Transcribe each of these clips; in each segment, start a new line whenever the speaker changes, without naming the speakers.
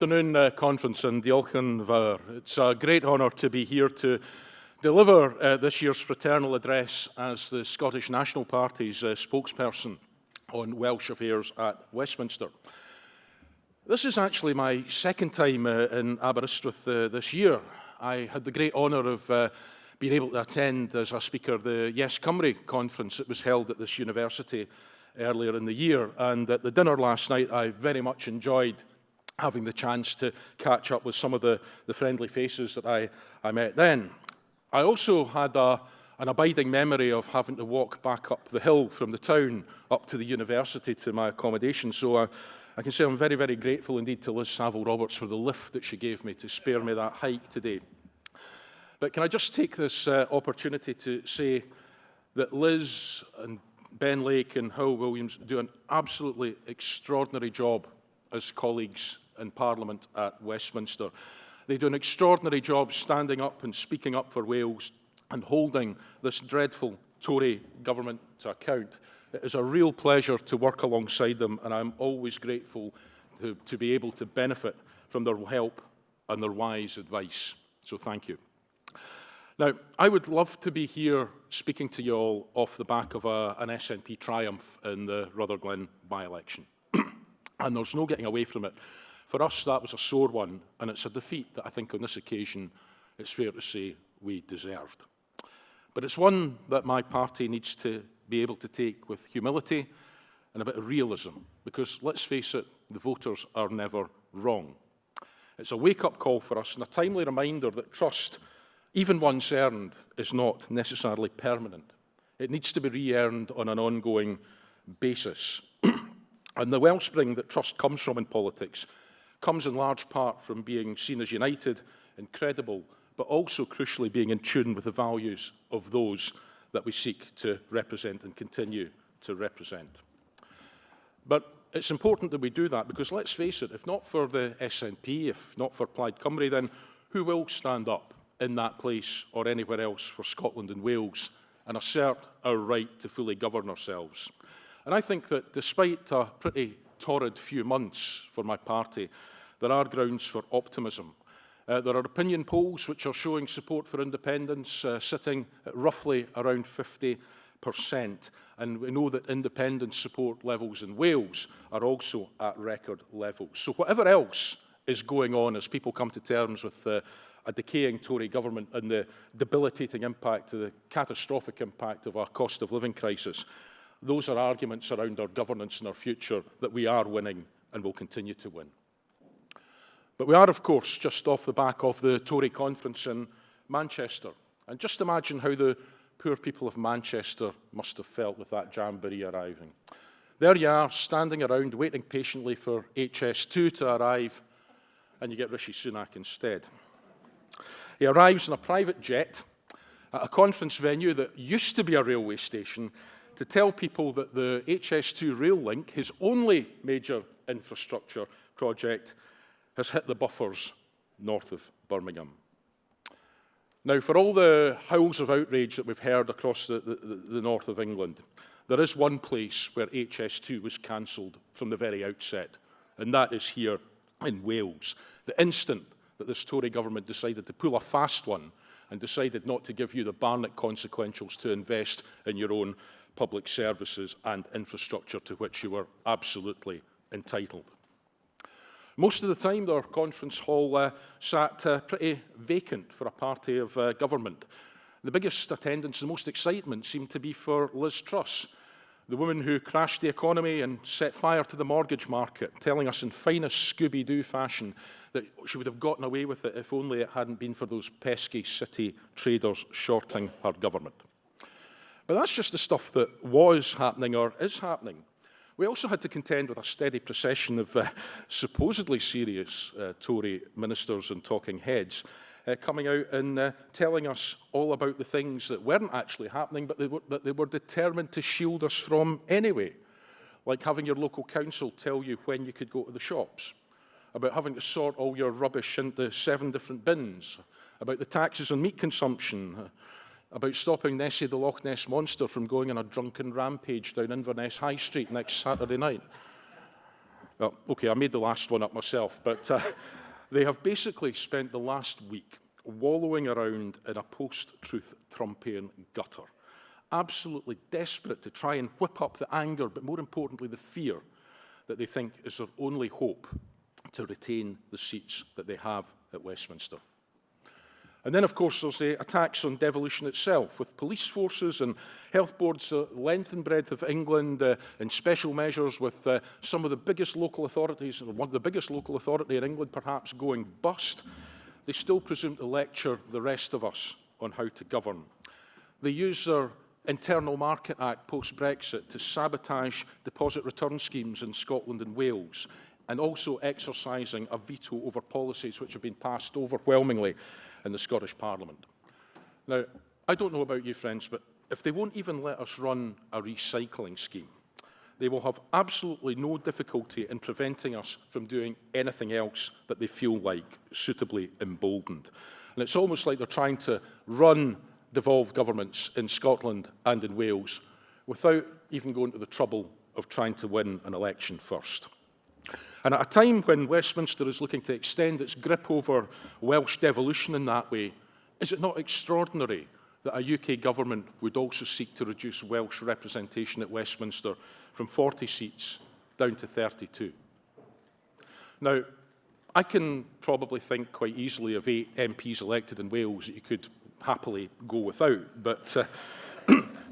Afternoon conference in Nghanolfan. It's a great honour to be here to deliver this year's fraternal address as the Scottish National Party's spokesperson on Welsh affairs at Westminster. This is actually my second time in Aberystwyth this year. I had the great honour of being able to attend as a speaker the Yes Cymru conference that was held at this university earlier in the year, and at the dinner last night I very much enjoyed having the chance to catch up with some of the friendly faces that I met then. I also had an abiding memory of having to walk back up the hill from the town up to the university to my accommodation, so I can say I'm very, very grateful indeed to Liz Saville-Roberts for the lift that she gave me to spare me that hike today. But can I just take this opportunity to say that Liz and Ben Lake and Howell Williams do an absolutely extraordinary job as colleagues in Parliament at Westminster. They do an extraordinary job standing up and speaking up for Wales and holding this dreadful Tory government to account. It is a real pleasure to work alongside them, and I'm always grateful to be able to benefit from their help and their wise advice. So thank you. Now, I would love to be here speaking to you all off the back of an SNP triumph in the Rutherglen by-election. And there's no getting away from it. For us, that was a sore one, and it's a defeat that I think on this occasion, it's fair to say, we deserved. But it's one that my party needs to be able to take with humility and a bit of realism, because let's face it, the voters are never wrong. It's a wake-up call for us and a timely reminder that trust, even once earned, is not necessarily permanent. It needs to be re-earned on an ongoing basis. And the wellspring that trust comes from in politics comes in large part from being seen as united and credible, but also crucially being in tune with the values of those that we seek to represent and continue to represent. But it's important that we do that because, let's face it, if not for the SNP, if not for Plaid Cymru, then who will stand up in that place or anywhere else for Scotland and Wales and assert our right to fully govern ourselves? And I think that despite a pretty torrid few months for my party, there are grounds for optimism. There are opinion polls which are showing support for independence sitting at roughly around 50%. And we know that independence support levels in Wales are also at record levels. So whatever else is going on as people come to terms with a decaying Tory government and the debilitating impact, the catastrophic impact of our cost of living crisis, those are arguments around our governance and our future that we are winning and will continue to win. But we are, of course, just off the back of the Tory conference in Manchester. And just imagine how the poor people of Manchester must have felt with that jamboree arriving. There you are, standing around, waiting patiently for HS2 to arrive, and you get Rishi Sunak instead. He arrives in a private jet at a conference venue that used to be a railway station to tell people that the HS2 rail link, his only major infrastructure project, has hit the buffers north of Birmingham. Now, for all the howls of outrage that we've heard across the north of England, there is one place where HS2 was cancelled from the very outset, and that is here in Wales. The instant that this Tory government decided to pull a fast one and decided not to give you the Barnett consequentials to invest in your own public services and infrastructure to which you were absolutely entitled. Most of the time, their conference hall sat pretty vacant for a party of government. The biggest attendance, the most excitement seemed to be for Liz Truss, the woman who crashed the economy and set fire to the mortgage market, telling us in finest Scooby-Doo fashion that she would have gotten away with it if only it hadn't been for those pesky city traders shorting her government. But that's just the stuff that was happening or is happening. We also had to contend with a steady procession of supposedly serious Tory ministers and talking heads coming out and telling us all about the things that weren't actually happening, but that they were determined to shield us from anyway, like having your local council tell you when you could go to the shops, about having to sort all your rubbish into 7 different bins, about the taxes on meat consumption, about stopping Nessie the Loch Ness Monster from going on a drunken rampage down Inverness High Street next Saturday night. Well, okay, I made the last one up myself, but they have basically spent the last week wallowing around in a post-truth Trumpian gutter, absolutely desperate to try and whip up the anger, but more importantly, the fear that they think is their only hope to retain the seats that they have at Westminster. And then, of course, there's the attacks on devolution itself, with police forces and health boards length and breadth of England and special measures with some of the biggest local authorities, or one of the biggest local authority in England perhaps going bust. They still presume to lecture the rest of us on how to govern. They use their Internal Market Act post-Brexit to sabotage deposit return schemes in Scotland and Wales, and also exercising a veto over policies which have been passed overwhelmingly in the Scottish Parliament. Now, I don't know about you, friends, but if they won't even let us run a recycling scheme, they will have absolutely no difficulty in preventing us from doing anything else that they feel like suitably emboldened. And it's almost like they're trying to run devolved governments in Scotland and in Wales without even going to the trouble of trying to win an election first. And at a time when Westminster is looking to extend its grip over Welsh devolution in that way, is it not extraordinary that a UK government would also seek to reduce Welsh representation at Westminster from 40 seats down to 32? Now, I can probably think quite easily of 8 MPs elected in Wales that you could happily go without, but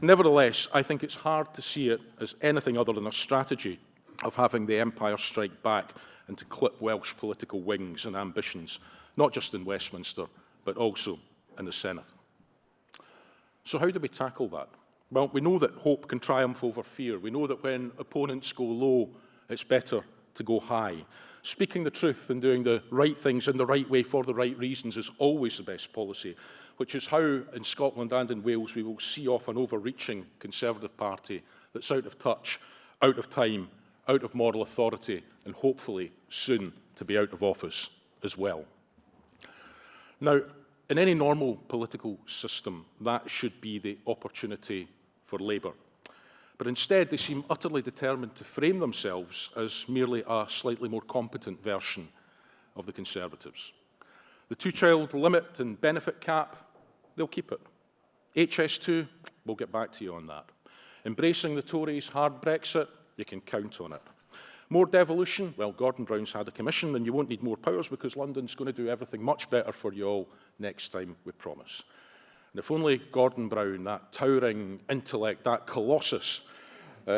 nevertheless, I think it's hard to see it as anything other than a strategy of having the Empire strike back and to clip Welsh political wings and ambitions, not just in Westminster, but also in the Senate. So how do we tackle that? Well, we know that hope can triumph over fear. We know that when opponents go low, it's better to go high. Speaking the truth and doing the right things in the right way for the right reasons is always the best policy, which is how in Scotland and in Wales we will see off an overreaching Conservative Party that's out of touch, out of time, out of moral authority, and hopefully soon to be out of office as well. Now, in any normal political system, that should be the opportunity for Labour. But instead, they seem utterly determined to frame themselves as merely a slightly more competent version of the Conservatives. The two-child limit and benefit cap, they'll keep it. HS2, we'll get back to you on that. Embracing the Tories' hard Brexit, you can count on it. More devolution, well, Gordon Brown's had a commission and you won't need more powers because London's going to do everything much better for you all next time, we promise. And if only Gordon Brown, that towering intellect, that colossus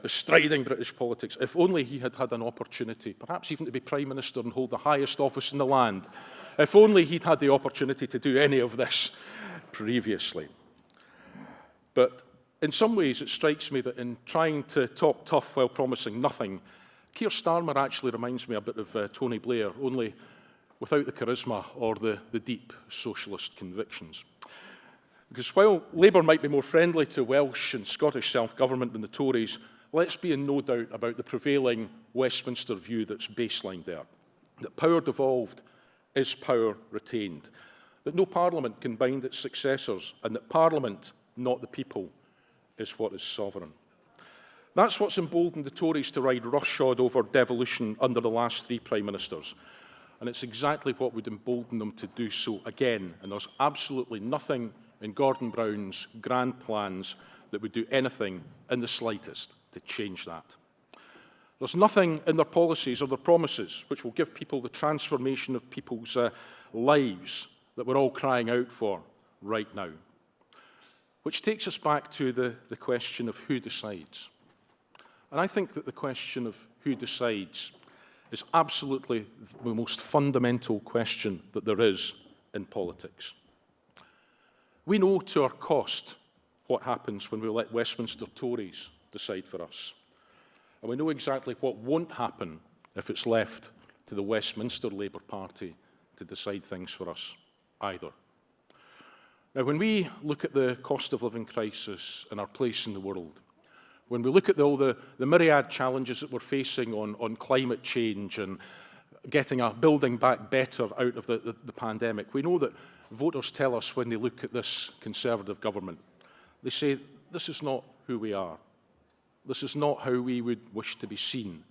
bestriding British politics, if only he had had an opportunity, perhaps even to be Prime Minister and hold the highest office in the land, if only he'd had the opportunity to do any of this previously. But in some ways, it strikes me that in trying to talk tough while promising nothing, Keir Starmer actually reminds me a bit of Tony Blair, only without the charisma or the deep socialist convictions. Because while Labour might be more friendly to Welsh and Scottish self-government than the Tories, let's be in no doubt about the prevailing Westminster view that's baseline there, that power devolved is power retained, that no Parliament can bind its successors, and that Parliament, not the people, is what is sovereign. That's what's emboldened the Tories to ride roughshod over devolution under the last 3 Prime Ministers. And it's exactly what would embolden them to do so again. And there's absolutely nothing in Gordon Brown's grand plans that would do anything in the slightest to change that. There's nothing in their policies or their promises which will give people the transformation of people's lives that we're all crying out for right now. Which takes us back to the question of who decides. And I think that the question of who decides is absolutely the most fundamental question that there is in politics. We know to our cost what happens when we let Westminster Tories decide for us. And we know exactly what won't happen if it's left to the Westminster Labour Party to decide things for us either. Now, when we look at the cost of living crisis and our place in the world, when we look at all the myriad challenges that we're facing on climate change and getting our building back better out of the pandemic, we know that voters tell us when they look at this Conservative government, they say, this is not who we are. This is not how we would wish to be seen.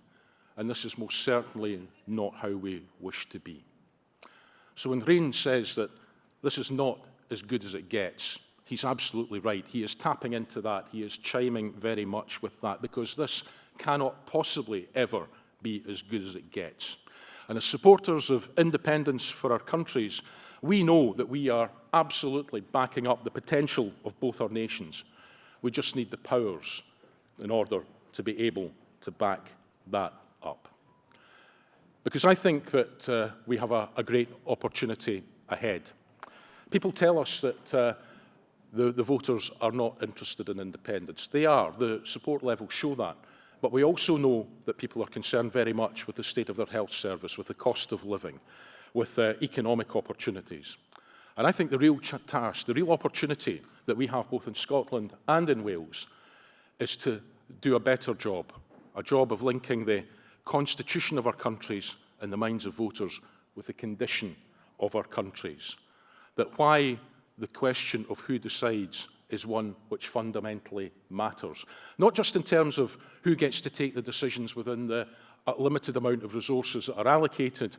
and this is most certainly not how we wish to be. So when Rain says that this is not as good as it gets, he's absolutely right. He is tapping into that. He is chiming very much with that, because this cannot possibly ever be as good as it gets. And as supporters of independence for our countries, we know that we are absolutely backing up the potential of both our nations. We just need the powers in order to be able to back that up. Because I think that we have a great opportunity ahead. People tell us that the voters are not interested in independence. They are. The support levels show that. But we also know that people are concerned very much with the state of their health service, with the cost of living, with economic opportunities. And I think the real task, the real opportunity that we have both in Scotland and in Wales is to do a better job, a job of linking the constitution of our countries in the minds of voters with the condition of our countries. That why the question of who decides is one which fundamentally matters. Not just in terms of who gets to take the decisions within the limited amount of resources that are allocated,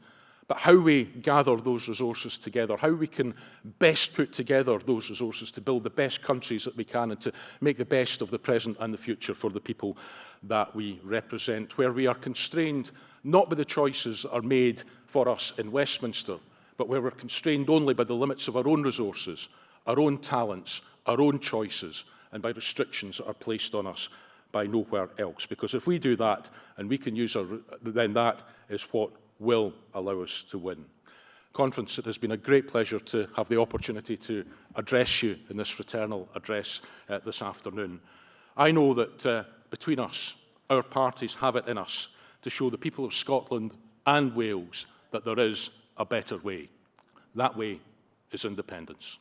but how we gather those resources together, how we can best put together those resources to build the best countries that we can and to make the best of the present and the future for the people that we represent, where we are constrained not by the choices that are made for us in Westminster, but where we're constrained only by the limits of our own resources, our own talents, our own choices, and by restrictions that are placed on us by nowhere else. Because if we do that, and we can use then that is what will allow us to win. Conference, it has been a great pleasure to have the opportunity to address you in this fraternal address this afternoon. I know that between us, our parties have it in us to show the people of Scotland and Wales that there is a better way. That way is independence.